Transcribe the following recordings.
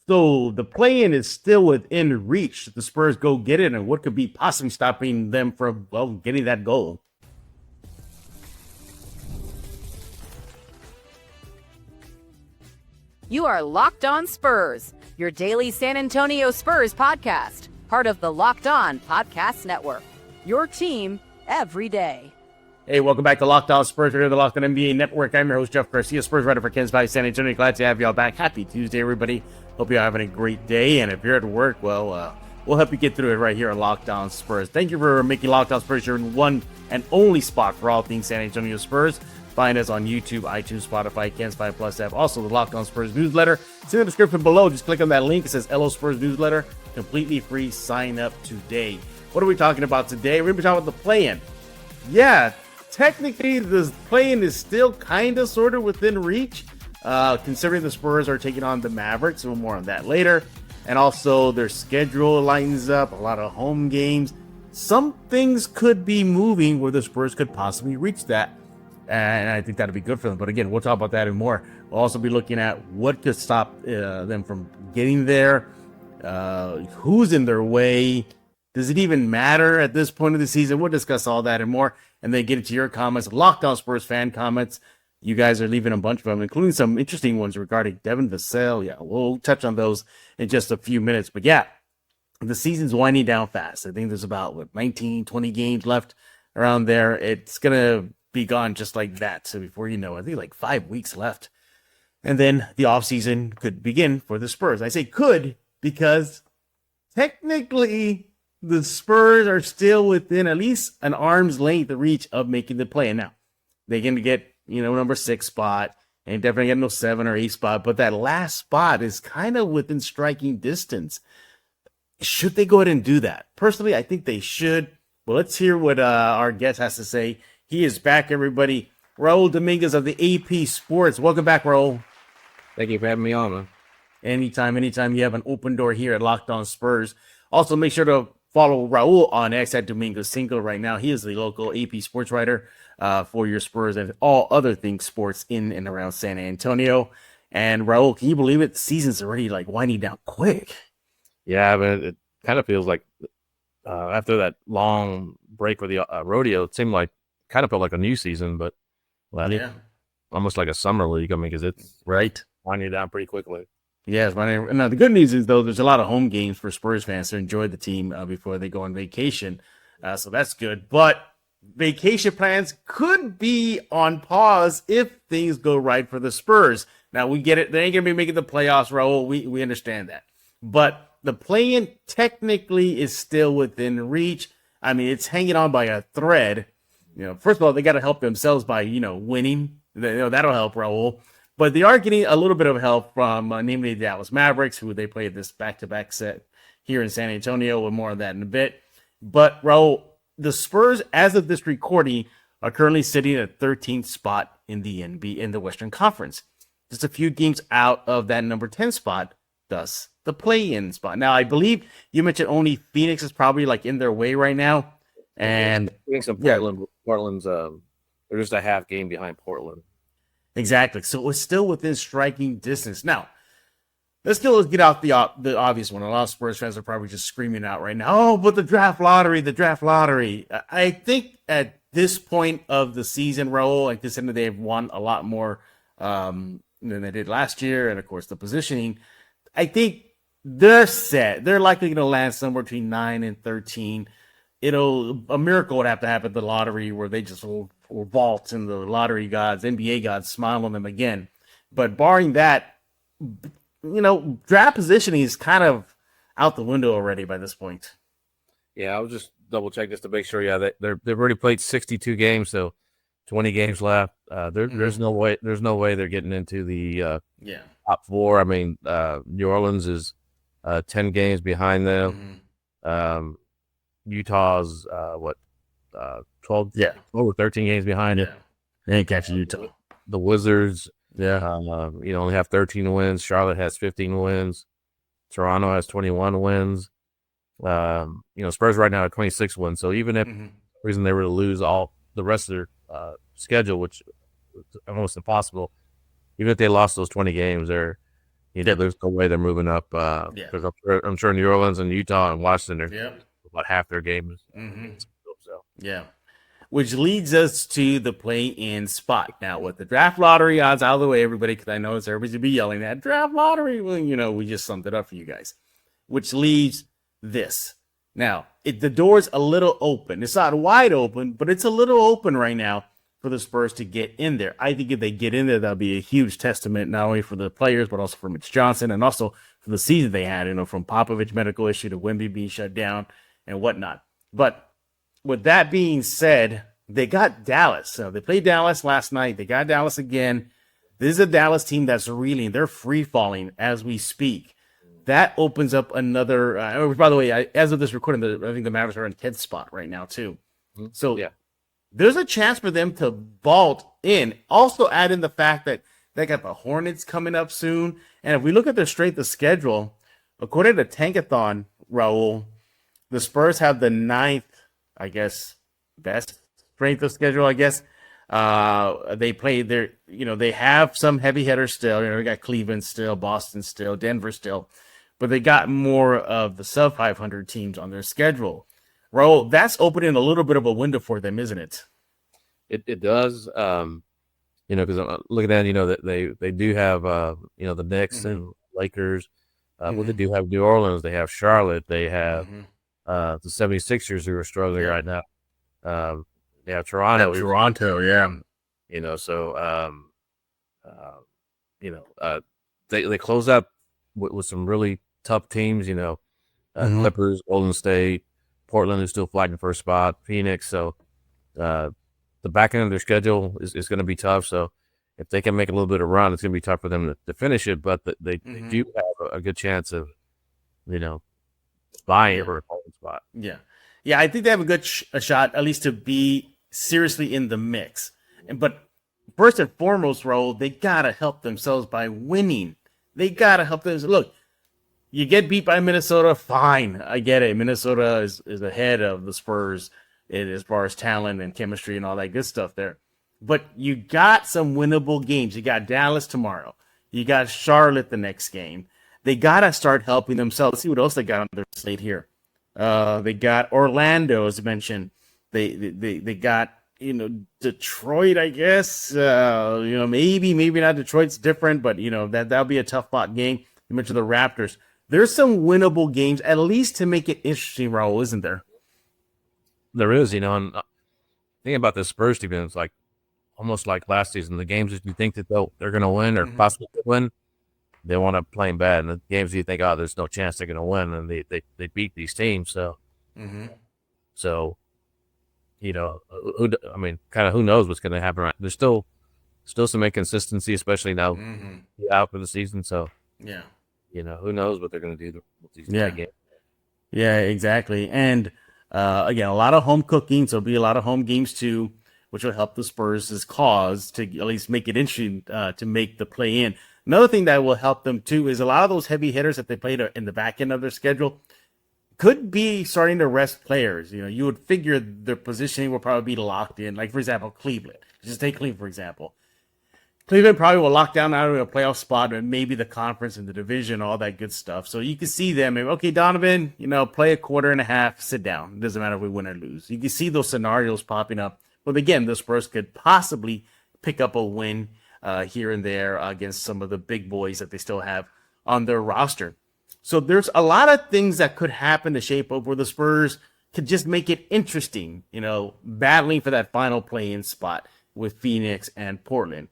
So the play-in is still within reach. The Spurs go get it, and what could be possibly stopping them from, well, getting that goal? You are Locked On Spurs, your daily San Antonio Spurs podcast, part of the Locked On Podcast Network. Your team every day. Hey, welcome back to Locked On Spurs. We're here at the Locked On NBA Network. I'm your host, Jeff Garcia, Spurs writer for Kansas Valley, San Antonio. Glad to have y'all back. Happy Tuesday, everybody. Hope you're having a great day. And if you're at work, well, we'll help you get through it right here on Locked On Spurs. Thank you for making Locked On Spurs your one and only spot for all things San Antonio Spurs. Find us on YouTube, iTunes, Spotify, Kansas Valley Plus app. Also, the Locked On Spurs newsletter. It's in the description below. Just click on that link. It says LO Spurs newsletter. Completely free. Sign up today. What are we talking about today? We're going to be talking about the play-in. Yeah, technically, the play-in is still kind of sort of within reach, considering the Spurs are taking on the Mavericks. We'll more on that later. And also, their schedule lines up, a lot of home games. Some things could be moving where the Spurs could possibly reach that. And I think that'll be good for them. But again, we'll talk about that and more. We'll also be looking at what could stop them from getting there. Who's in their way? Does it even matter at this point of the season? We'll discuss all that and more. And then get into your comments. Locked On Spurs fan comments. You guys are leaving a bunch of them, including some interesting ones regarding Devin Vassell. Yeah, we'll touch on those in just a few minutes. But yeah, the season's winding down fast. I think there's about 19, 20 games left around there. It's going to be gone just like that. So before you know, I think like 5 weeks left. And then the offseason could begin for the Spurs. I say could because technically the Spurs are still within at least an arm's length of reach of making the play. And now they can get, number 6 spot and definitely get no 7 or 8 spot. But that last spot is kind of within striking distance. Should they go ahead and do that? Personally, I think they should. Well, let's hear what our guest has to say. He is back, everybody. Raul Dominguez of the AP Sports. Welcome back, Raul. Thank you for having me on, man. Anytime you have an open door here at Locked On Spurs. Also, make sure to follow Raul on X at Dominguez Single right now. He is the local AP Sports writer for your Spurs and all other things sports in and around San Antonio. And Raul, can you believe it? The season's already winding down quick. Yeah, but it kind of feels like after that long break with the rodeo, it seemed like kind of felt like a new season, but almost like a summer league. I mean, because it's winding down pretty quickly. Yes, now the good news is though there's a lot of home games for Spurs fans to enjoy the team before they go on vacation, so that's good. But vacation plans could be on pause if things go right for the Spurs. Now we get it; they ain't gonna be making the playoffs, Raul. We understand that, but the play-in technically is still within reach. I mean, it's hanging on by a thread. First of all, they got to help themselves by, winning. That'll help, Raul. But they are getting a little bit of help from, namely, the Dallas Mavericks, who they played this back-to-back set here in San Antonio. With more on that in a bit. But, Raul, the Spurs, as of this recording, are currently sitting at 13th spot in the NBA, in the Western Conference. Just a few games out of that number 10 spot, thus the play-in spot. Now, I believe you mentioned only Phoenix is probably, in their way right now. And Portland's they're just a half game behind Portland. Exactly. So it's still within striking distance. Now, let's get out the obvious one. A lot of Spurs fans are probably just screaming out right now, oh, but the draft lottery. I think at this point of the season, Raul, like this end they've won a lot more than they did last year. And of course, the positioning, I think they're set. They're likely going to land somewhere between 9 and 13. A miracle would have to happen at the lottery where they just will vault and the lottery gods, NBA gods, smile on them again. But barring that, draft positioning is kind of out the window already by this point. Yeah, I was just double check just to make sure. Yeah, they've already played 62 games, so 20 games left. There's no way they're getting into the top 4. I mean, New Orleans is 10 games behind them. Utah's 12 over 13 games behind it. They ain't catching Utah. The Wizards only have 13 wins. Charlotte has 15 wins. Toronto has 21 wins. Spurs right now are 26 wins. So even if the reason they were to lose all the rest of their schedule, which is almost impossible, even if they lost those 20 games, they're There's no way they're moving up. Because I'm sure New Orleans and Utah and Washington are about half their games. So which leads us to the play-in spot. Now, with the draft lottery odds out of the way, everybody, because I know everybody's going to be yelling at draft lottery. Well, we just summed it up for you guys. Which leaves this. Now, the door's a little open. It's not wide open, but it's a little open right now for the Spurs to get in there. I think if they get in there, that'll be a huge testament, not only for the players, but also for Mitch Johnson, and also for the season they had, from Popovich medical issue to Wemby being shut down and whatnot. But with that being said, they got Dallas. So they played Dallas last night. They got Dallas again. This is a Dallas team that's reeling. They're free-falling as we speak. That opens up another by the way, as of this recording, I think the Mavericks are in 10th spot right now, too. So there's a chance for them to vault in. Also add in the fact that they got the Hornets coming up soon. And if we look at their strength of schedule, according to Tankathon, Raul, the Spurs have the 9th, I guess, best strength of schedule, I guess. They play their, they have some heavy hitters still. We got Cleveland still, Boston still, Denver still. But they got more of the sub 500 teams on their schedule. Raul, that's opening a little bit of a window for them, isn't it? It does. Because I'm looking at, that they do have, the Knicks and Lakers. Well, they do have New Orleans. They have Charlotte. They have the 76ers who are struggling right now. They have Toronto. They close up with some really tough teams, Clippers, Golden State, Portland is still fighting for a spot, Phoenix. So the back end of their schedule is going to be tough. So if they can make a little bit of run, it's going to be tough for them to finish it. But they do have a good chance of, buying for a spot. Yeah. Yeah, I think they have a good shot, at least to be seriously in the mix. But first and foremost, Raul, they got to help themselves by winning. They got to help them. Look, you get beat by Minnesota, fine. I get it. Minnesota is ahead of the Spurs as far as talent and chemistry and all that good stuff there. But you got some winnable games. You got Dallas tomorrow. You got Charlotte the next game. They got to start helping themselves. Let's see what else they got on their slate here. They got Orlando, as mentioned. They got, Detroit, I guess. Maybe not. Detroit's different, but, that'll be a tough spot game. You mentioned the Raptors. There's some winnable games, at least to make it interesting, Raul, isn't there? There is, and thinking about the Spurs team, it's like almost like last season. The games that you think that they're going to win or possibly win, they want to play bad. And the games that you think, there's no chance they're going to win, and they beat these teams. So, so who knows what's going to happen? Right? There's still some inconsistency, especially now out for the season. So, who knows what they're going to do with these games? Yeah, exactly. And again, a lot of home cooking, so there'll be a lot of home games too, which will help the Spurs' cause to at least make it interesting to make the play in. Another thing that will help them too is a lot of those heavy hitters that they played in the back end of their schedule could be starting to rest players. You would figure their positioning will probably be locked in. Like, for example, Cleveland. Just take Cleveland, for example. Cleveland probably will lock down out of a playoff spot and maybe the conference and the division, all that good stuff. So you can see them. Okay, Donovan, play a quarter and a half, sit down. It doesn't matter if we win or lose. You can see those scenarios popping up. But again, the Spurs could possibly pick up a win here and there against some of the big boys that they still have on their roster. So there's a lot of things that could happen to shape up where the Spurs could just make it interesting, battling for that final play-in spot with Phoenix and Portland.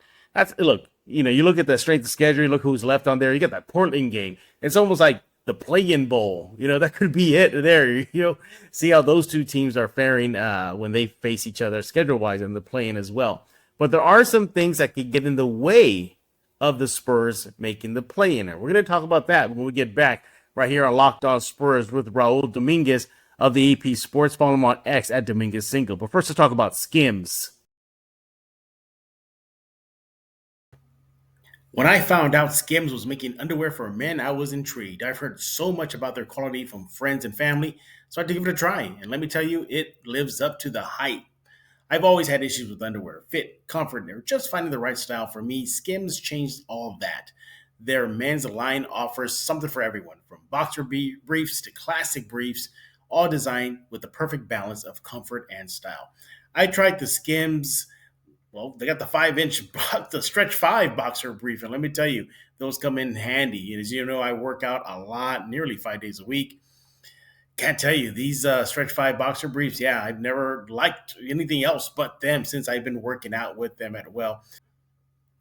You look at the strength of schedule, you look who's left on there. You got that Portland game. It's almost like the play-in bowl. That could be it there. See how those two teams are faring when they face each other schedule-wise in the play-in as well. But there are some things that could get in the way of the Spurs making the play-in. We're going to talk about that when we get back right here on Locked On Spurs with Raul Dominguez of the AP Sports. Follow him on X at Dominguez Single. But first, let's talk about Skims. When I found out Skims was making underwear for men, I was intrigued. I've heard so much about their quality from friends and family, so I had to give it a try. And let me tell you, it lives up to the hype. I've always had issues with underwear, fit, comfort, or just finding the right style for me. Skims changed all of that. Their men's line offers something for everyone, from boxer briefs to classic briefs, all designed with the perfect balance of comfort and style. I tried the Skims. Well, they got the 5-inch, the stretch 5 boxer brief. And let me tell you, those come in handy. And as you know, I work out a lot, nearly 5 days a week. Can't tell you, these stretch 5 boxer briefs, yeah, I've never liked anything else but them since I've been working out with them at Well.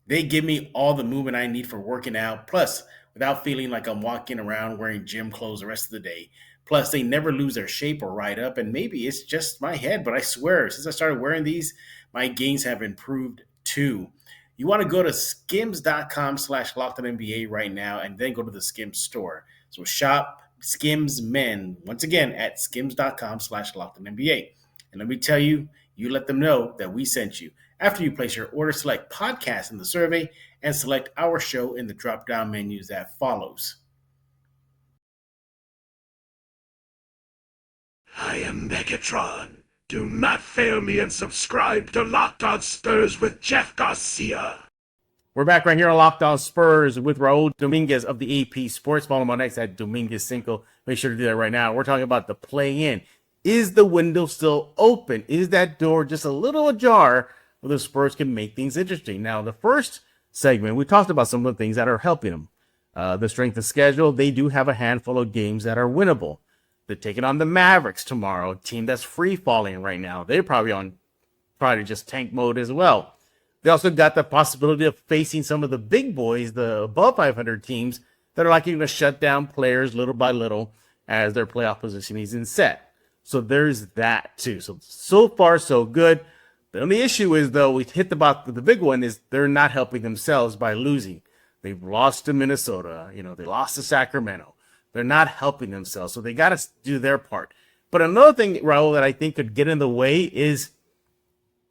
They give me all the movement I need for working out, plus without feeling like I'm walking around wearing gym clothes the rest of the day. Plus, they never lose their shape or ride up, and maybe it's just my head, but I swear, since I started wearing these, my gains have improved too. You want to go to skims.com/LockedOnNBA right now and then go to the Skims store. So shop Skims Men once again at skims.com/LockedOnNBA. And let me tell you, you let them know that we sent you. After you place your order, select podcast in the survey and select our show in the drop-down menus that follows. I am Megatron. Do not fail me and subscribe to Locked On Spurs with Jeff Garcia. We're back right here on Locked On Spurs with Raul Dominguez of the AP Sports. Follow him on X at Dominguez5. Make sure to do that right now. We're talking about the play-in. Is the window still open? Is that door just a little ajar where the Spurs can make things interesting? Now, the first segment, we talked about some of the things that are helping them. The strength of schedule, they do have a handful of games that are winnable. They're taking on the Mavericks tomorrow, a team that's free-falling right now. They're probably just tank mode as well. They also got the possibility of facing some of the big boys, the above 500 teams, that are likely to shut down players little by little as their playoff position is set. So there's that too. So far, so good. The only issue is, though, we hit the big one is they're not helping themselves by losing. They've lost to Minnesota. They lost to Sacramento. They're not helping themselves, so they got to do their part. But another thing, Raul, that I think could get in the way is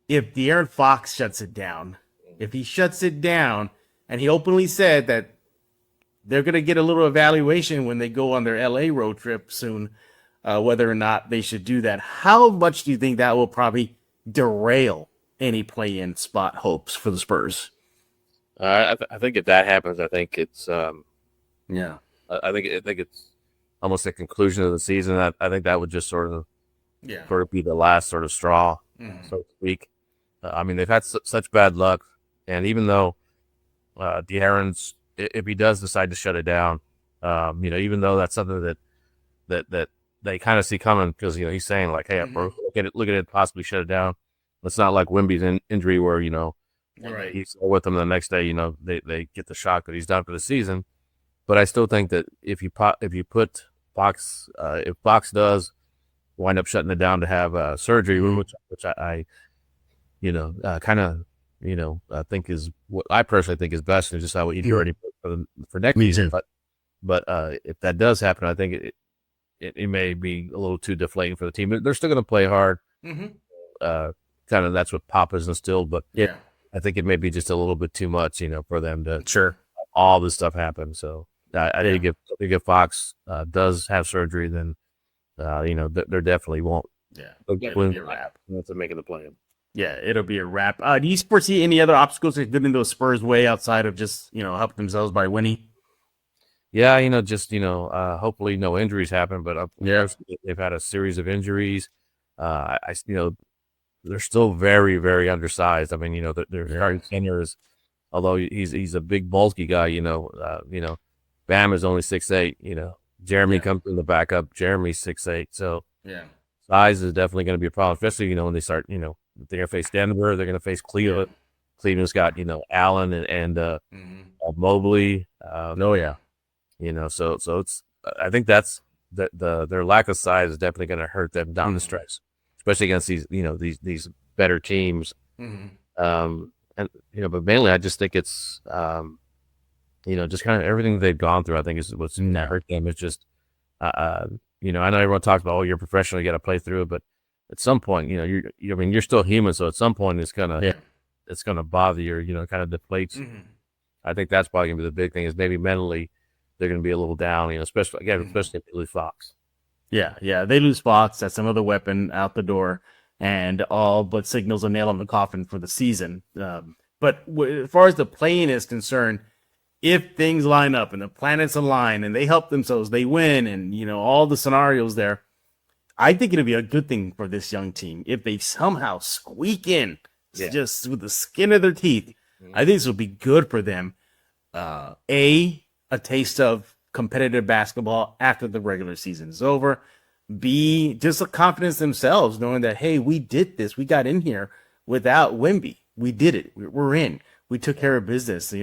if De'Aaron Fox shuts it down. If he shuts it down, and he openly said that they're going to get a little evaluation when they go on their LA road trip soon, whether or not they should do that. How much do you think that will probably derail any play-in spot hopes for the Spurs? I think if that happens, I think it's yeah. I think it's almost the conclusion of the season. I think that would just sort of be the last sort of straw, so to speak. I mean, they've had such bad luck, and even though De'Aaron's, if he does decide to shut it down, even though that's something that they kind of see coming, because he's saying like, hey, look at it, possibly shut it down. It's not like Wemby's injury where Right. he's with them the next day. They get the shock that he's done for the season. But I still think that if you put Fox, if Fox does wind up shutting it down to have surgery, which I think is what I personally think is best, and just how you already put for next season. But if that does happen, I think it may be a little too deflating for the team. They're still going to play hard. Kind of that's what Pop has instilled, but I think it may be just a little bit too much, for them to all this stuff happen. So. I think if Fox does have surgery, then there definitely won't. Yeah, it'll be a wrap. That's making the play. Yeah, it'll be a wrap. Do you foresee any other obstacles that get into the Spurs' way outside of just helping themselves by winning? Yeah, hopefully no injuries happen, but they've had a series of injuries. They're still very, very undersized. I mean, their starting center is, although he's a big bulky guy, Bam is only 6'8", Jeremy comes in the backup. Jeremy's 6'8", so size is definitely going to be a problem, especially when they start. They're going to face Denver. They're going to face Cleveland. Cleveland's got Allen and Mobley. So it's. I think that's their lack of size is definitely going to hurt them down the stretch, especially against these better teams. But mainly I just think it's. Just kind of everything they've gone through, I think is what's hurt them. It's just, I know everyone talks about, you're a professional, you got to play through it, but at some point, you're still human, so at some point it's gonna bother you, kind of deflates. I think that's probably gonna be the big thing is maybe mentally they're gonna be a little down, especially if they lose Fox. Yeah, they lose Fox. That's another weapon out the door, and all but signals a nail in the coffin for the season. But as far as the play-in is concerned. if things line up and the planets align and they help themselves, they win, and all the scenarios there, I think it'll be a good thing for this young team if they somehow squeak in just with the skin of their teeth. I think this will be good for them. A taste of competitive basketball after the regular season is over. B, just a confidence themselves, knowing that, hey, we did this. We got in here without Wemby. We did it. We're in. We took care of business,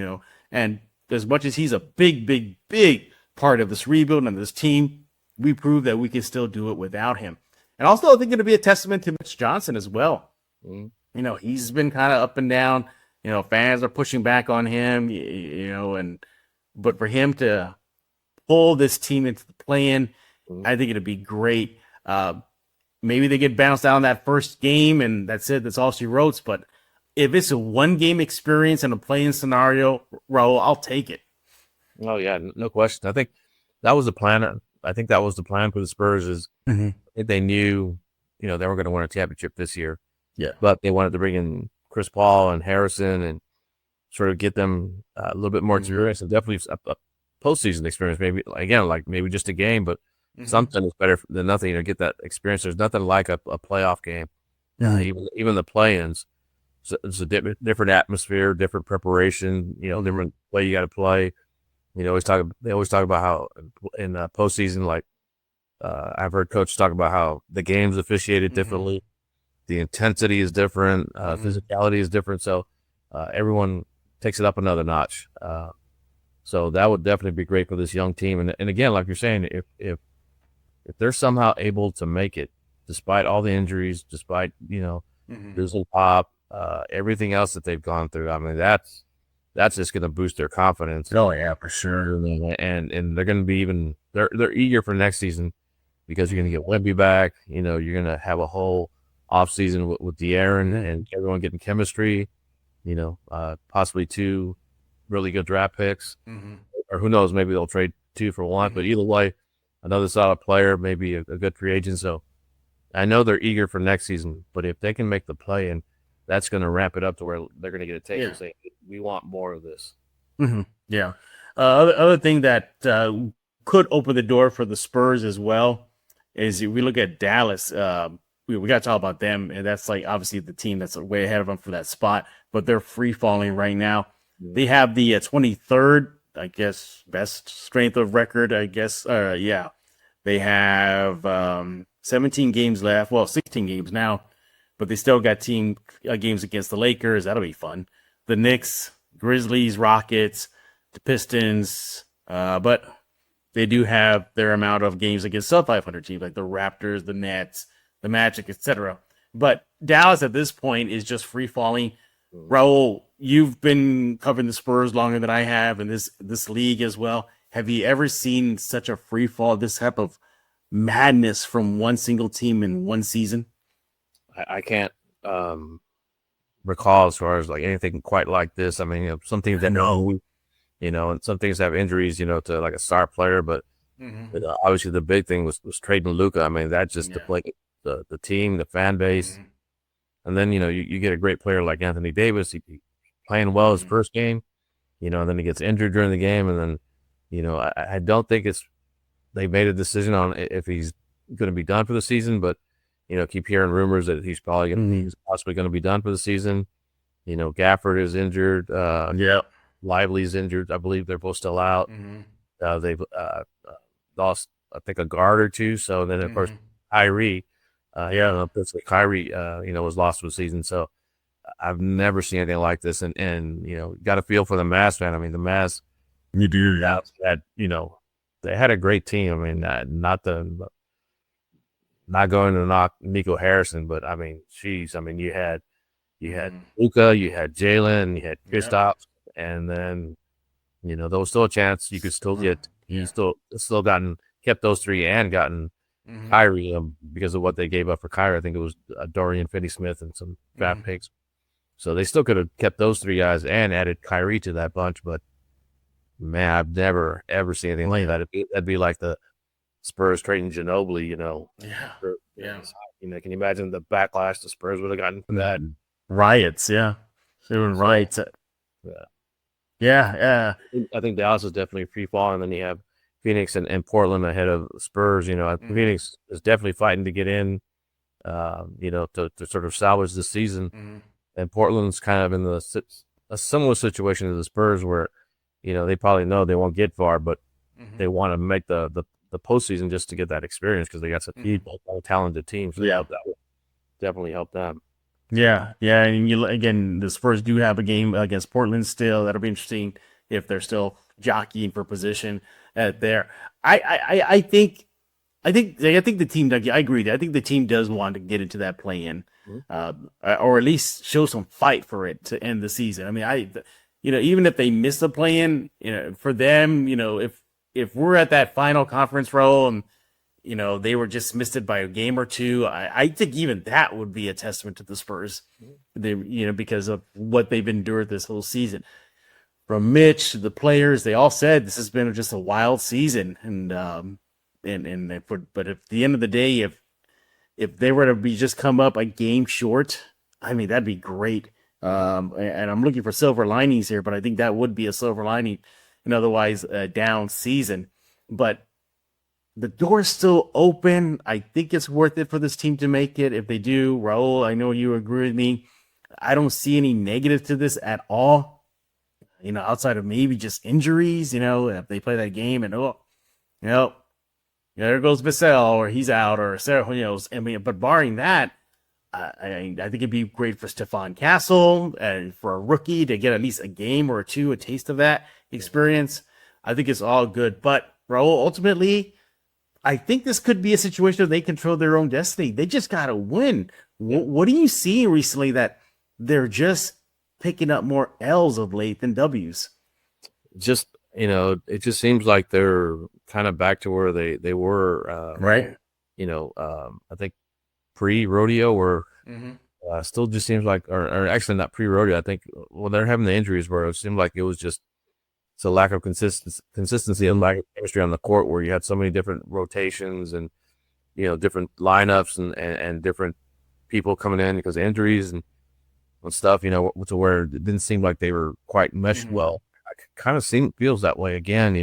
and as much as he's a big, big, big part of this rebuild and this team, we proved that we can still do it without him. And also, I think it'll be a testament to Mitch Johnson as well. He's been kind of up and down. Fans are pushing back on him, but for him to pull this team into the play-in, I think it'd be great. Maybe they get bounced out in that first game, and that's it. That's all she wrote. But if it's a one-game experience in a play-in scenario, Raul, I'll take it. Oh, yeah, no question. I think that was the plan. I think that was the plan for the Spurs is they knew, they were going to win a championship this year. Yeah. But they wanted to bring in Chris Paul and Harrison and sort of get them a little bit more experience and definitely a postseason experience. Maybe, again, maybe just a game, but something is better than nothing to get that experience. There's nothing like a playoff game. Even the play-ins. It's a different atmosphere, different preparation, different way you got to play. They always talk about how in postseason, I've heard coaches talk about how the game's officiated differently. The intensity is different. Physicality is different. So everyone takes it up another notch. So that would definitely be great for this young team. And again, like you're saying, if they're somehow able to make it, despite all the injuries, despite, losing Pop, everything else that they've gone through, I mean, that's just going to boost their confidence. Oh, yeah, for sure. And they're going to be they're eager for next season because you're going to get Wemby back. You're going to have a whole offseason with De'Aaron and everyone getting chemistry, possibly 2 really good draft picks. Or who knows, maybe they'll trade 2 for 1. But either way, another solid player, maybe a good free agent. So I know they're eager for next season, but if they can make the play, and that's going to ramp it up to where they're going to get a tape and say, we want more of this. Yeah. Other thing that could open the door for the Spurs as well is if we look at Dallas. We got to talk about them, and that's obviously the team that's way ahead of them for that spot, but they're free falling right now. They have the 23rd, I guess, best strength of record, I guess. They have 17 games left. Well, 16 games now, but they still got games against the Lakers. That'll be fun. The Knicks, Grizzlies, Rockets, the Pistons, but they do have their amount of games against sub-500 teams like the Raptors, the Nets, the Magic, etc. But Dallas at this point is just free falling. Raul, you've been covering the Spurs longer than I have, and this league as well. Have you ever seen such a free fall, this type of madness from one single team in one season? I can't recall as far as anything quite like this. I mean, some teams that and some things have injuries, to a star player, but obviously the big thing was trading Luka. I mean, that just deflated the team, the fan base. And then, you get a great player like Anthony Davis, he playing well his first game, and then he gets injured during the game. And then, I don't think they made a decision on if he's going to be done for the season, but, keep hearing rumors that he's probably he's possibly going to be done for the season. Gafford is injured. Lively's injured. I believe they're both still out. They've lost, I think, a guard or two. So then, of course, Kyrie, Kyrie, was lost for the season. So I've never seen anything like this. And got a feel for the Mavs, man. I mean, the Mavs, you do that they had a great team. I mean, not going to knock Nico Harrison, but I mean, you had Luka, you had Jalen, you had Kristaps, and then there was still a chance you could still get. You still kept those 3 and gotten Kyrie because of what they gave up for Kyrie. I think it was Dorian Finney-Smith and some draft picks. So they still could have kept those 3 guys and added Kyrie to that bunch. But man, I've never ever seen anything like that. That'd be like the Spurs trading Ginobili. Can you imagine the backlash the Spurs would have gotten from that? Riots, yeah. They were riots. Yeah. I think Dallas is definitely free fall, and then you have Phoenix and Portland ahead of Spurs. Phoenix is definitely fighting to get in, to sort of salvage the season. And Portland's kind of in a similar situation to the Spurs where, they probably know they won't get far, but they want to make the postseason just to get that experience because they got such a talented team. So that will definitely help them. Yeah, and the Spurs do have a game against Portland still. That'll be interesting if they're still jockeying for position there. I think the team. I agree. I think the team does want to get into that play-in, or at least show some fight for it to end the season. I mean, even if they miss the play-in, for them, if we're at that final conference row and they were just missed it by a game or two, I think even that would be a testament to the Spurs. Because of what they've endured this whole season. From Mitch to the players, they all said this has been just a wild season, but at the end of the day, if they were to be just come up a game short, I mean that'd be great. And I'm looking for silver linings here, but I think that would be a silver lining in otherwise a down season. But the door's still open. I think it's worth it for this team to make it. If they do, Raul, I know you agree with me. I don't see any negative to this at all. Outside of maybe just injuries, if they play that game and there goes Vassell or he's out or Sarah, but barring that, I think it'd be great for Stefan Castle and for a rookie to get at least a game or two, a taste of that experience. I think it's all good. But Raul, ultimately, I think this could be a situation where they control their own destiny. They just got to win. What do you see recently that they're just picking up more L's of late than W's? Just, it just seems like they're kind of back to where they were. Right. I think pre-rodeo where still just seems like, or actually not pre-rodeo. I think, they're having the injuries where it seemed like it was just, it's a lack of consistency and lack of chemistry on the court where you had so many different rotations and, different lineups and different people coming in because of injuries and stuff, to where it didn't seem like they were quite meshed well. It kind of feels that way again,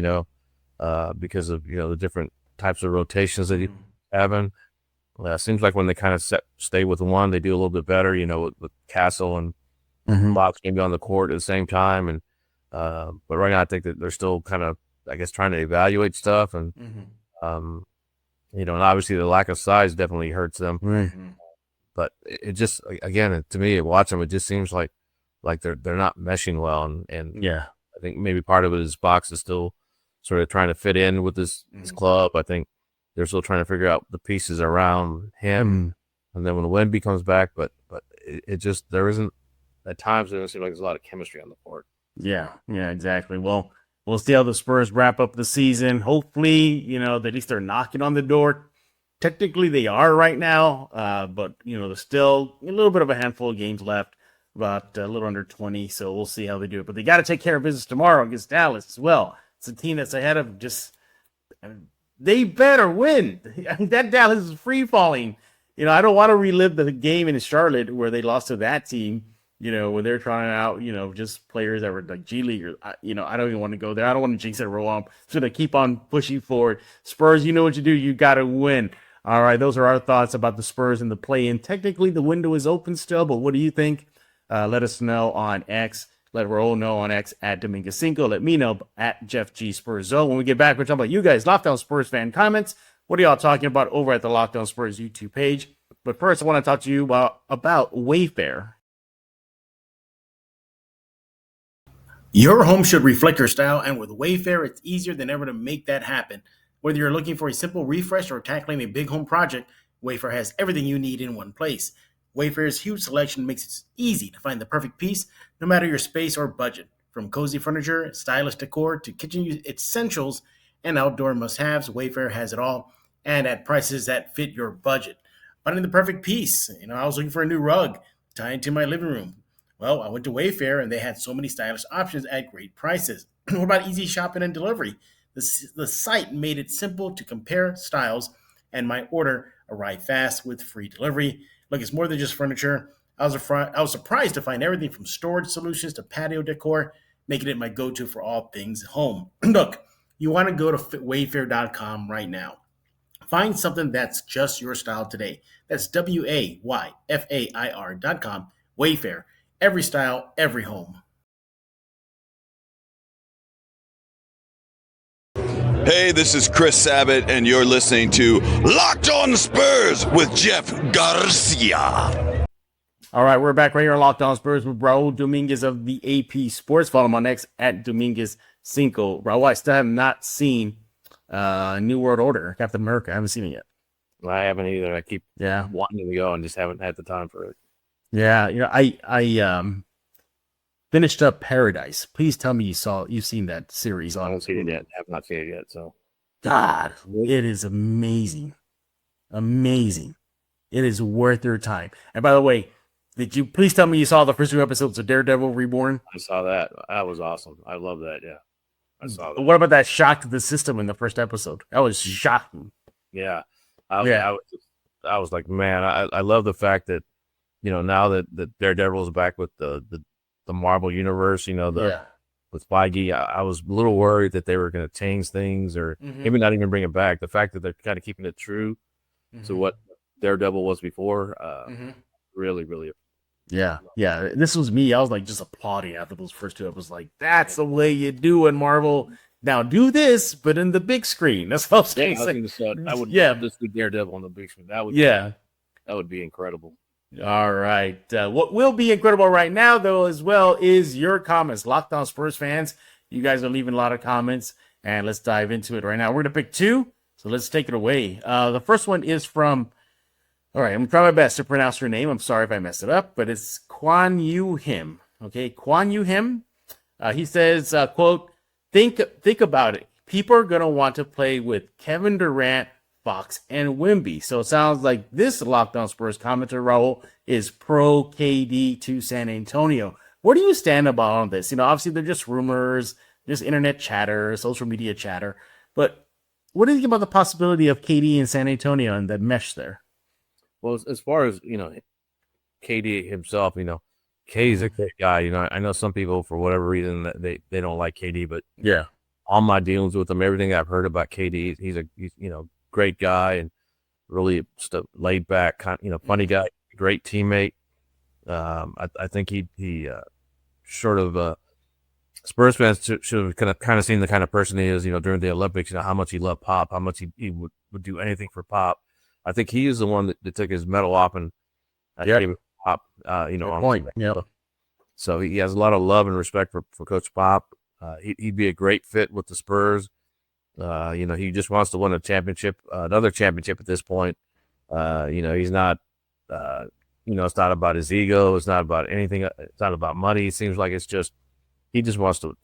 because of, the different types of rotations that he's having. Seems like when they kind of stay with one, they do a little bit better, with Castle and Fox can be on the court at the same time. And, but right now, I think that they're still kind of, I guess, trying to evaluate stuff, and and obviously the lack of size definitely hurts them. But it just, again, to me, watch them, it just seems like they're not meshing well, and I think maybe part of it is Fox is still sort of trying to fit in with this club. I think they're still trying to figure out the pieces around him, and then when Wemby comes back, but it just there isn't at times it doesn't seem like there's a lot of chemistry on the court. Yeah, exactly. Well, we'll see how the Spurs wrap up the season. Hopefully, at least they're knocking on the door. Technically, they are right now, but, there's still a little bit of a handful of games left, about a little under 20, so we'll see how they do it. But they got to take care of business tomorrow against Dallas as well. It's a team that's ahead of they better win. That Dallas is free-falling. I don't want to relive the game in Charlotte where they lost to that team. When they're trying out, just players that were like G League, I don't even want to go there. I don't want to jinx it, Roam. So they keep on pushing forward. Spurs, you know what you do. You got to win. All right, those are our thoughts about the Spurs and the play-in. Technically, the window is open still, but what do you think? Let us know on X. Let Raul know on X at Domingo5. Let me know at Jeff G Spurs Zone. When we get back, we're talking about you guys, Lockdown Spurs fan comments. What are y'all talking about over at the Lockdown Spurs YouTube page? But first, I want to talk to you about Wayfair. Your home should reflect your style, and with Wayfair, it's easier than ever to make that happen. Whether you're looking for a simple refresh or tackling a big home project, Wayfair has everything you need in one place. Wayfair's huge selection makes it easy to find the perfect piece, no matter your space or budget. From cozy furniture, stylish decor, to kitchen essentials and outdoor must-haves, Wayfair has it all, and at prices that fit your budget. Finding the perfect piece. I was looking for a new rug to tie into my living room. Well, I went to Wayfair, and they had so many stylish options at great prices. What about easy shopping and delivery? The site made it simple to compare styles, and my order arrived fast with free delivery. Look, it's more than just furniture. I was surprised to find everything from storage solutions to patio decor. making it my go-to for all things home. Look, you want to go to wayfair.com right now. Find something that's just your style today. That's WAYFAIR.com. Wayfair. Every style, every home. Hey, this is Chris Sabat, and you're listening to Locked On Spurs with Jeff Garcia. All right, we're back right here on Locked On Spurs with Raul Dominguez of the AP Sports. Follow him on X at Dominguez5. Raul, I still have not seen New World Order, Captain America. I haven't seen it yet. I haven't either. I keep wanting to go and just haven't had the time for it. Yeah, I finished up Paradise. Please tell me you've seen that series. I haven't seen it yet. Have not seen it yet. So, God, it is amazing, amazing. It is worth your time. And by the way, did you please tell me you saw the first 2 episodes of Daredevil Reborn? I saw that. That was awesome. I love that. Yeah, I saw that. What about that shock to the system in the first episode? That was shocking. Yeah, I was like, man, I love the fact that now that Daredevil is back with the Marvel universe. With Feige, I was a little worried that they were going to change things or maybe not even bring it back. The fact that they're kind of keeping it true to what Daredevil was before, really, really. Yeah. This was me. I was like just applauding after those first 2. I was like, that's the way you do it, Marvel. Now do this, but in the big screen. That's what I'm saying. I would love to see Daredevil on the big screen. That would be incredible. All right. What will be incredible right now, though, as well, is your comments. Locked On Spurs fans, you guys are leaving a lot of comments, and let's dive into it right now. We're going to pick 2, so let's take it away. The first one is from, all right, I'm going to try my best to pronounce her name. I'm sorry if I messed it up, but it's Kwan Yu Him. Okay, Kwan Yu Him. He says, quote, think about it. People are going to want to play with Kevin Durant, Fox, and Wemby. So it sounds like this Locked On Spurs commenter, Raul, is pro KD to San Antonio. Where do you stand about on this? Obviously they're just rumors, just internet chatter, social media chatter. But what do you think about the possibility of KD and San Antonio and that mesh there? Well, as far as, KD himself, K's a great guy. I know some people, for whatever reason, that they don't like KD, but yeah, all my dealings with him, everything I've heard about KD, he's great guy and really just a laid back, funny guy, great teammate. I think he sort of Spurs fans should have kind of seen the kind of person he is, during the Olympics, how much he loved Pop, how much he would do anything for Pop. I think he is the one that took his medal off and gave it Pop, on point. Yeah. So he has a lot of love and respect for Coach Pop. He'd be a great fit with the Spurs. He just wants to win a championship, another championship at this point. He's not, it's not about his ego. It's not about anything. It's not about money. It seems like it's just, he just wants to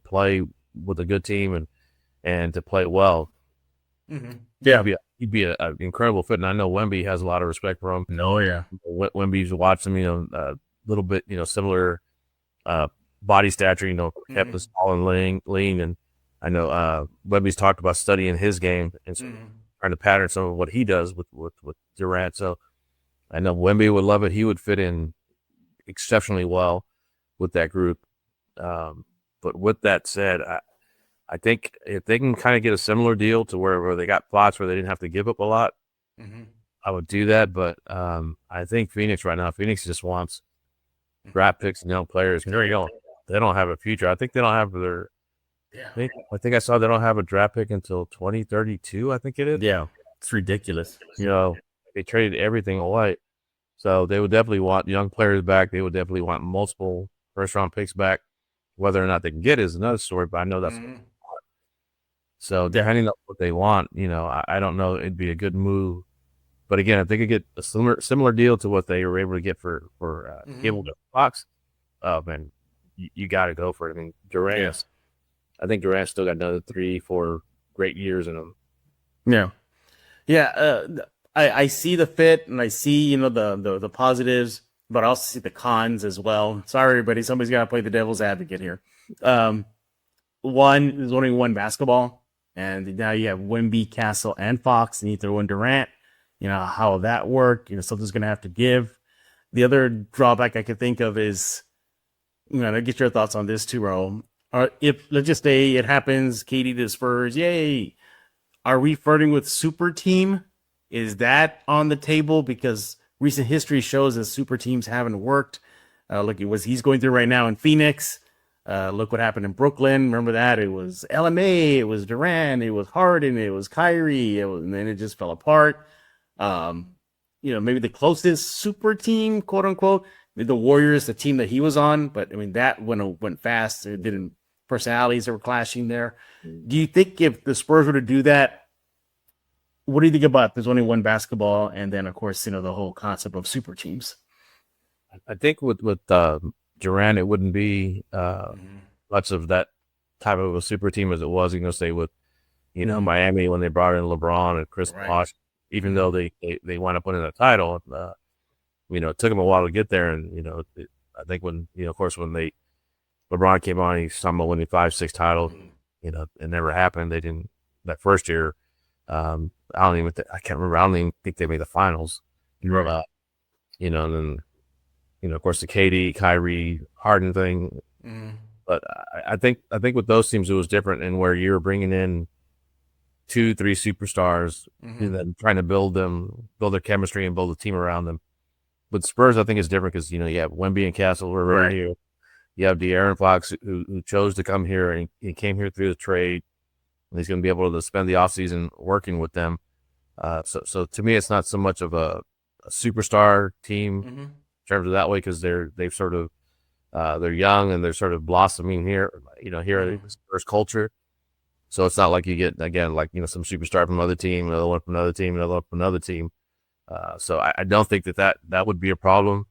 play with a good team and to play well. Mm-hmm. Yeah. He'd be an incredible fit. And I know Wemby has a lot of respect for him. No, yeah. Wemby's watched him, a little bit, similar, body stature, kept us tall and lean. And I know Wemby's talked about studying his game and trying to pattern some of what he does with Durant. So I know Wemby would love it. He would fit in exceptionally well with that group. But with that said, I think if they can kind of get a similar deal to where they got spots where they didn't have to give up a lot, I would do that. But I think Phoenix just wants draft picks and young players. They don't have a future. I think they don't have their I think I saw they don't have a draft pick until 2032, I think it is. Yeah, it's ridiculous. They traded everything away. So they would definitely want young players back. They would definitely want multiple first-round picks back. Whether or not they can get is another story, but I know that's so depending on what they want, I don't know. It'd be a good move. But again, if they could get a similar deal to what they were able to get for Cable Fox, man, you got to go for it. I mean, Durant. Yes. I think Durant's still got another 3-4 great years in him. Yeah. I see the fit and I see the positives, but I also see the cons as well. Sorry, everybody. Somebody's got to play the devil's advocate here. There's only one basketball, and now you have Wemby, Castle, and Fox, and you throw in Durant. How will that work? Something's going to have to give. The other drawback I could think of is to get your thoughts on this too, Ro. If let's just say it happens, KD to the Spurs, yay. Are we flirting with super team? Is that on the table? Because recent history shows that super teams haven't worked. Look at what he's going through right now in Phoenix. Look what happened in Brooklyn. Remember that? It was LMA, it was Durant, it was Harden, it was Kyrie, and then it just fell apart. Maybe the closest super team, quote unquote, the Warriors, the team that he was on. But I mean, that went fast. It didn't. Personalities that were clashing there. Do you think if the Spurs were to do that, what do you think about there's only one basketball, and then of course the whole concept of super teams? I think with Durant, it wouldn't be much of that type of a super team as it was. Say with Miami when they brought in LeBron and Chris Bosh, even though they wound up winning the title, it took them a while to get there. And I think when of course when LeBron came on, he's talking about winning 5-6 titles. It never happened. They didn't that first year. I can't remember. I don't even think they made the finals. Right. And then of course the KD, Kyrie, Harden thing. But I think with those teams it was different, and where you're bringing in 2-3 superstars and then trying to build their chemistry and build a team around them. With Spurs, I think it's different because you have Wemby and Castle were right here. You have De'Aaron Fox who chose to come here, and he came here through the trade. And he's going to be able to spend the offseason working with them. So to me, it's not so much of a superstar team in terms of that way, because they're young and they're sort of blossoming here, here in the Spurs culture. So it's not like you get again some superstar from another team, another one from another team, another one from another team. So I don't think that would be a problem.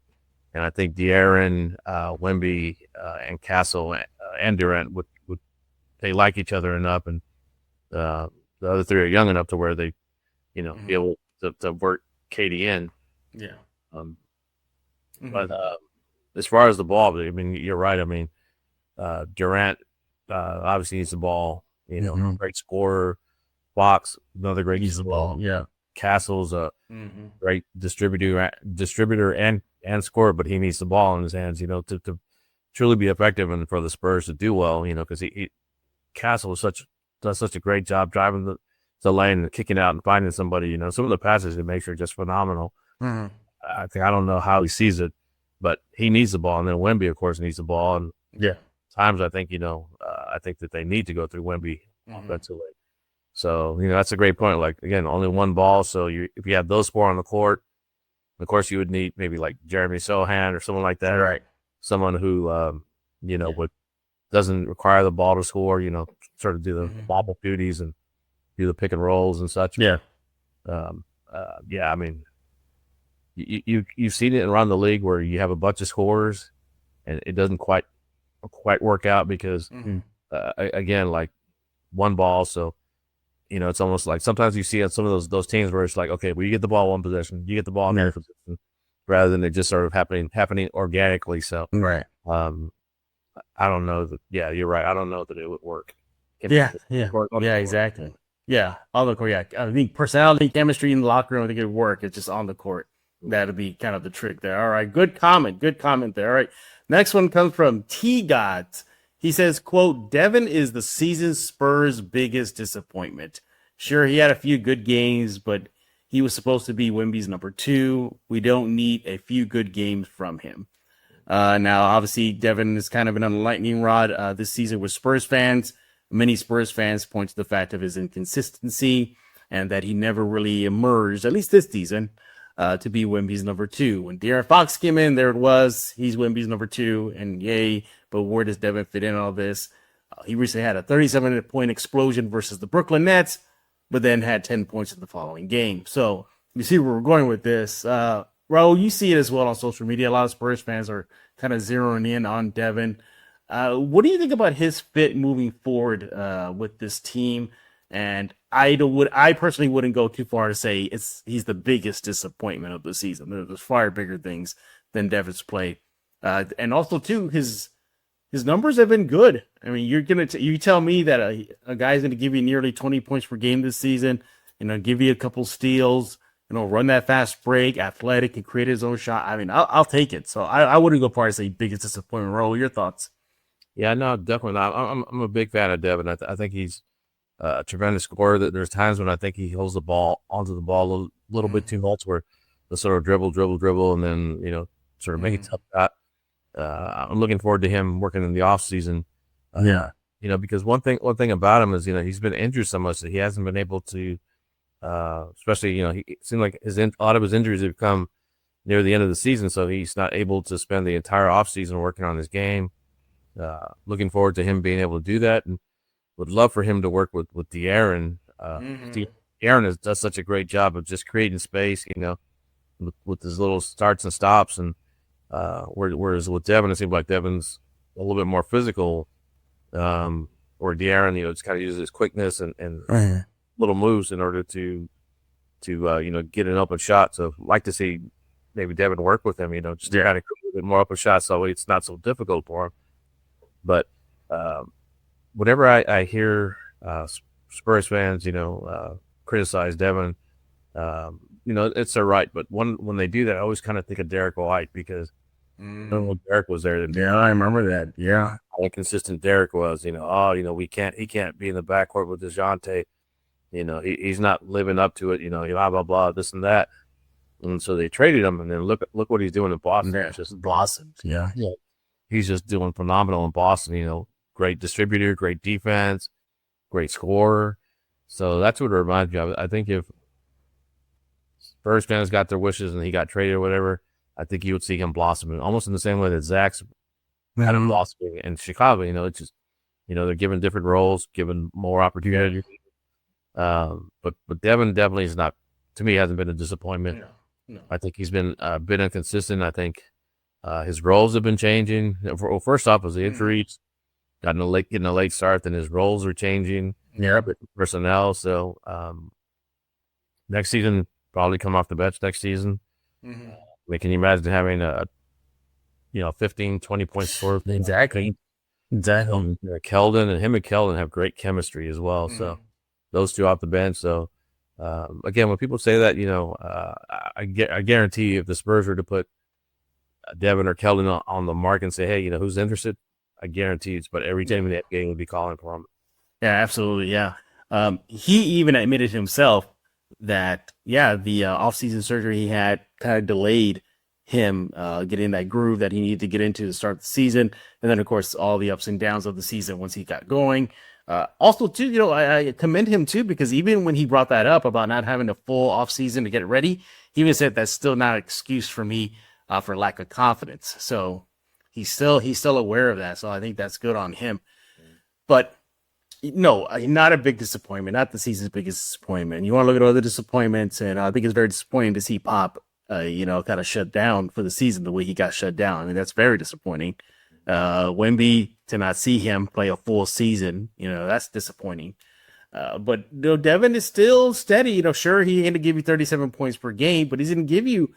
And I think De'Aaron, Wemby, and Castle and Durant would they like each other enough, and the other three are young enough to where they, be able to work KD in. Yeah. But as far as the ball, I mean, you're right. I mean, Durant obviously needs the ball. Great scorer. Fox, another great needs the ball. Yeah. Castle's a great distributor and scorer, but he needs the ball in his hands, to truly be effective and for the Spurs to do well, because Castle does such a great job driving the lane and kicking out and finding somebody. Some of the passes he makes are just phenomenal. I don't know how he sees it, but he needs the ball, and then Wemby, of course, needs the ball. And times I think I think that they need to go through Wemby offensively. So that's a great point. Like again, only one ball, so if you have those four on the court, of course you would need maybe like Jeremy Sohan or someone like that, right? Someone who doesn't require the ball to score. Sort of do the bobble duties and do the pick and rolls and such. Yeah. I mean, you've seen it around the league where you have a bunch of scorers and it doesn't quite work out because again, like one ball. So it's almost like sometimes you see on some of those teams where it's like, okay, well, you get the ball one possession, you get the ball another possession, rather than it just sort of happening organically. So right. I don't know that. Yeah, you're right. I don't know that it would work. Exactly. Yeah, on the court. Yeah, I think personality, chemistry in the locker room, I think it would work. It's just on the court. That'd be kind of the trick there. All right, good comment there. All right, next one comes from T Gods. He says, quote, Devin is the season Spurs' biggest disappointment. Sure, he had a few good games, but he was supposed to be Wemby's number 2. We don't need a few good games from him. Now, obviously, Devin is kind of an on the lightning rod this season with Spurs fans. Many Spurs fans point to the fact of his inconsistency and that he never really emerged, at least this season, to be Wemby's number 2. When De'Aaron Fox came in, there it was. He's Wemby's number 2, and yay. But where does Devin fit in all this? He recently had a 37-point explosion versus the Brooklyn Nets, but then had 10 points in the following game. So you see where we're going with this. Raul, you see it as well on social media. A lot of Spurs fans are kind of zeroing in on Devin. What do you think about his fit moving forward with this team? And I personally wouldn't go too far to say he's the biggest disappointment of the season. There's far bigger things than Devin's play, and also too his numbers have been good. I mean, you tell me that a guy's gonna give you nearly 20 points per game this season, give you a couple steals, run that fast break, athletic, can create his own shot. I mean, I'll take it. So I wouldn't go far as say biggest disappointment. Raul, your thoughts? Yeah, no, definitely not. I'm a big fan of Devin. I think he's a tremendous scorer. There's times when I think he holds the ball onto the ball a little bit too much, where the sort of dribble, and then sort of make a tough shot. I'm looking forward to him working in the off season. Because one thing about him is he's been injured so much that he hasn't been able to. Especially it seemed like a lot of his injuries have come near the end of the season, so he's not able to spend the entire off season working on his game. Looking forward to him being able to do that, and would love for him to work with De'Aaron. De'Aaron does such a great job of just creating space, with his little starts and stops, and whereas with Devin, it seems like Devin's a little bit more physical, or De'Aaron, just kind of uses his quickness and little moves in order to get an open shot. So I'd like to see maybe Devin work with him, just to kind of get a bit more open shots so it's not so difficult for him. But whenever I hear Spurs fans, criticize Devin, it's their right. But when they do that, I always kind of think of Derek White because Derek was there. Yeah, I remember that. Yeah, how inconsistent Derek was. He can't be in the backcourt with DeJounte. He's not living up to it. Blah blah blah, this and that. And so they traded him, and then look what he's doing in Boston. Yeah, it's just blossoms. Yeah. He's just doing phenomenal in Boston. Great distributor, great defense, great scorer. So that's what it reminds me of. I think if Spurs fans got their wishes and he got traded or whatever, I think you would see him blossoming almost in the same way that Zach's had him blossoming in Chicago. It's just they're given different roles, given more opportunity. But Devin definitely is not, to me, hasn't been a disappointment. No. I think he's been a bit inconsistent. I think his roles have been changing. Well, first off, was the injuries, getting a late start, then his roles are changing. Yeah, but personnel. So next season, probably come off the bench next season. I mean, can you imagine having a 15, 20 point score? Exactly. Keldon and Keldon have great chemistry as well. So those two off the bench. So again, when people say that, I guarantee you, if the Spurs were to put Devin or Keldon on the mark and say, hey, who's interested? I guarantee you, but every team in that game would be calling for him. Yeah, absolutely. Yeah. He even admitted himself that, the offseason surgery he had kind of delayed him getting that groove that he needed to get into to start the season. And then, of course, all the ups and downs of the season once he got going. Also, too, I commend him, too, because even when he brought that up about not having a full offseason to get ready, he even said that's still not an excuse for me for lack of confidence. So he's still aware of that. So I think that's good on him. But no, not a big disappointment, not the season's biggest disappointment. You want to look at other disappointments, and I think it's very disappointing to see Pop, kind of shut down for the season the way he got shut down. I mean, that's very disappointing. Wemby, to not see him play a full season, that's disappointing. But Devin is still steady. Sure, he ain't going to give you 37 points per game, but he's going to give you,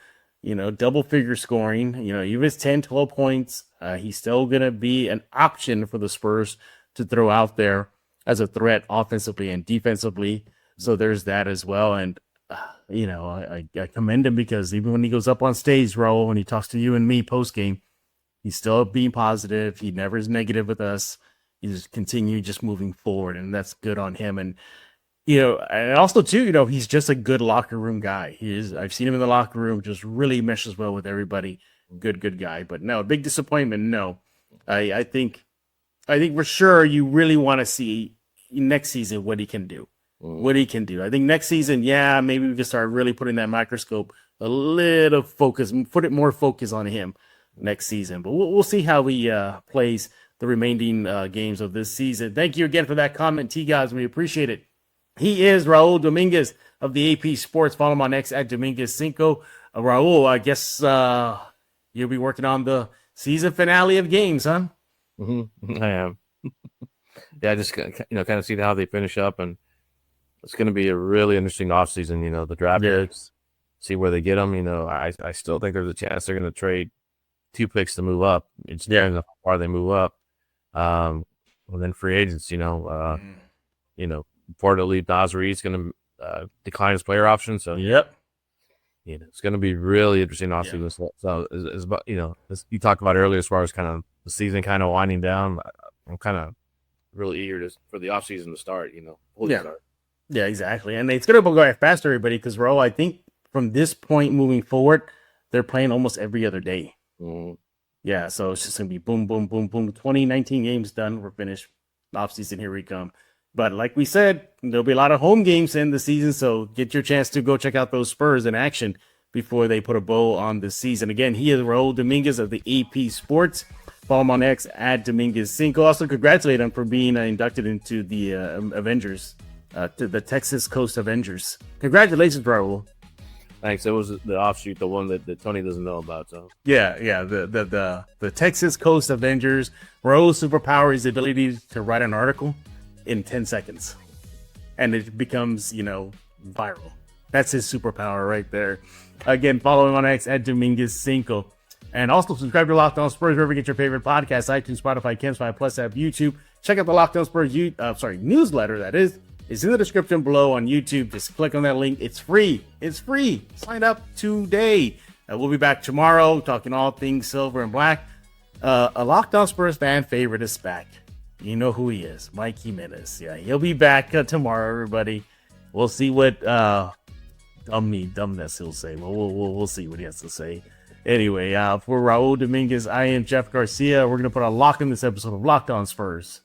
double figure scoring. Even his 10, 12 points, he's still going to be an option for the Spurs to throw out there as a threat offensively and defensively. So there's that as well. And, I commend him because even when he goes up on stage, Raul, when he talks to you and me post game, he's still being positive. He never is negative with us. He's continue just moving forward, and that's good on him. And, and also too, he's just a good locker room guy. I've seen him in the locker room, just really meshes well with everybody. Good guy. But no, big disappointment. No, I think for sure you really want to see next season what he can do. I think next season, maybe we can start really putting that microscope a little focus, put more focus on him next season. But we'll see how he plays the remaining games of this season. Thank you again for that comment, T-Guys. We appreciate it. He is Raul Dominguez of the AP Sports. Follow him on X at Dominguez5. Raul, I guess you'll be working on the season finale of games, huh? I am. I just kind of see how they finish up, and it's going to be a really interesting offseason. The draft picks, see where they get them. I still think there's a chance they're going to trade 2 picks to move up. It's depends on how far they move up. And then free agents, reportedly Nasri's going to decline his player option. So It's going to be really interesting offseason. So it's about, as you talked about earlier, as far as kind of the season kind of winding down, I'm kind of really eager for the offseason to start, start. Yeah, exactly. And it's going to go fast, everybody, because, I think from this point moving forward, they're playing almost every other day. Mm-hmm. Yeah, so it's just going to be boom, boom, boom, boom. 2019 games done. We're finished. Offseason, here we come. But like we said, there'll be a lot of home games in the season, so get your chance to go check out those Spurs in action before they put a bow on the season. Again, he is Raul Dominguez of the AP Sports. Follow him on X at Dominguez5. Also, congratulate him for being inducted into the Avengers, to the Texas Coast Avengers. Congratulations, Raul. Thanks. It was the offshoot, the one that Tony doesn't know about. So yeah, the Texas Coast Avengers. Raul's superpower is the ability to write an article in 10 seconds, and it becomes viral. That's his superpower right there. Again, follow him on X at Dominguez5, and also subscribe to Locked On Spurs wherever you get your favorite podcasts: iTunes, Spotify, Campfire Plus app, YouTube. Check out the Locked On Spurs newsletter. That is. It's in the description below on YouTube. Just click on that link. It's free. Sign up today. We'll be back tomorrow talking all things silver and black. A Locked On Spurs fan favorite is back. You know who he is, Mike Jimenez. Yeah, he'll be back tomorrow, everybody. We'll see what dumbness he'll say. We'll see what he has to say. Anyway, for Raul Dominguez, I am Jeff Garcia. We're going to put a lock in this episode of Locked On Spurs.